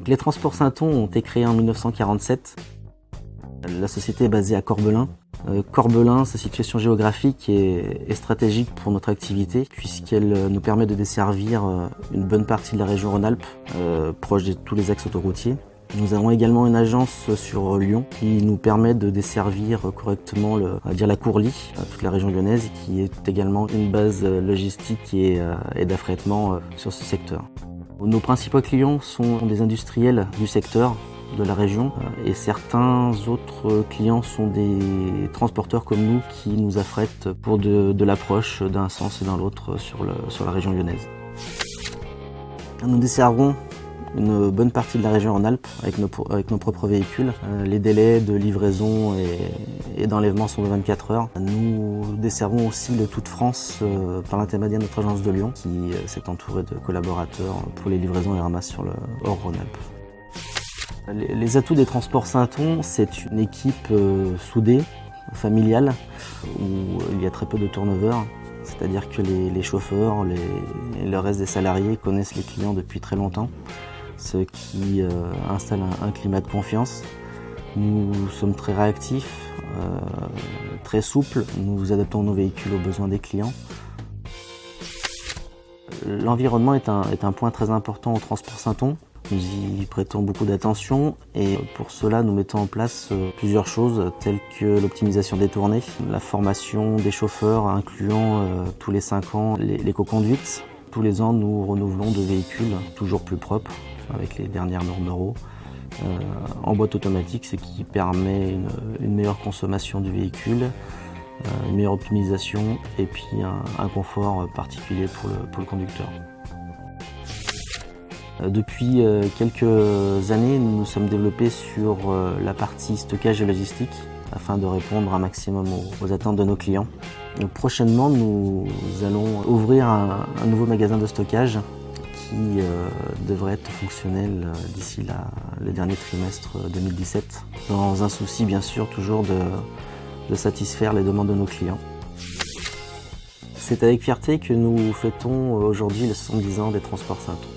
les transports Sainton ont été créés en 1947. La société est basée à Corbelin. Corbelin, sa situation géographique est stratégique pour notre activité puisqu'elle nous permet de desservir une bonne partie de la région Rhône-Alpes, proche de tous les axes autoroutiers. Nous avons également une agence sur Lyon qui nous permet de desservir correctement la Courlie, toute la région lyonnaise, qui est également une base logistique et d'affrètement sur ce secteur. Nos principaux clients sont des industriels du secteur, de la région, et certains autres clients sont des transporteurs comme nous qui nous affrètent pour de l'approche d'un sens et d'un l'autre sur la région lyonnaise. Nous desservons une bonne partie de la région Rhône-Alpes avec nos propres véhicules. Les délais de livraison et d'enlèvement sont de 24 heures. Nous desservons aussi le Toute-France par l'intermédiaire de notre agence de Lyon qui s'est entourée de collaborateurs pour les livraisons et ramasses sur le hors Rhône-Alpes. Les atouts des transports Sainton, c'est une équipe soudée, familiale, où il y a très peu de turnover. C'est-à-dire que les chauffeurs et le reste des salariés connaissent les clients depuis très longtemps, ce qui installe un climat de confiance. Nous sommes très réactifs, très souples, nous adaptons nos véhicules aux besoins des clients. L'environnement est un point très important au transport Sainton. Nous y prêtons beaucoup d'attention et pour cela nous mettons en place plusieurs choses telles que l'optimisation des tournées, la formation des chauffeurs incluant tous les 5 ans l'éco-conduite. Tous les ans nous renouvelons de véhicules toujours plus propres avec les dernières normes Euro en boîte automatique, ce qui permet une meilleure consommation du véhicule, une meilleure optimisation et puis un confort particulier pour le conducteur. Depuis quelques années, nous nous sommes développés sur la partie stockage et logistique afin de répondre un maximum aux attentes de nos clients. Prochainement, nous allons ouvrir un nouveau magasin de stockage qui devrait être fonctionnel d'ici le dernier trimestre 2017, dans un souci bien sûr toujours de satisfaire les demandes de nos clients. C'est avec fierté que nous fêtons aujourd'hui les 70 ans des transports Sainton.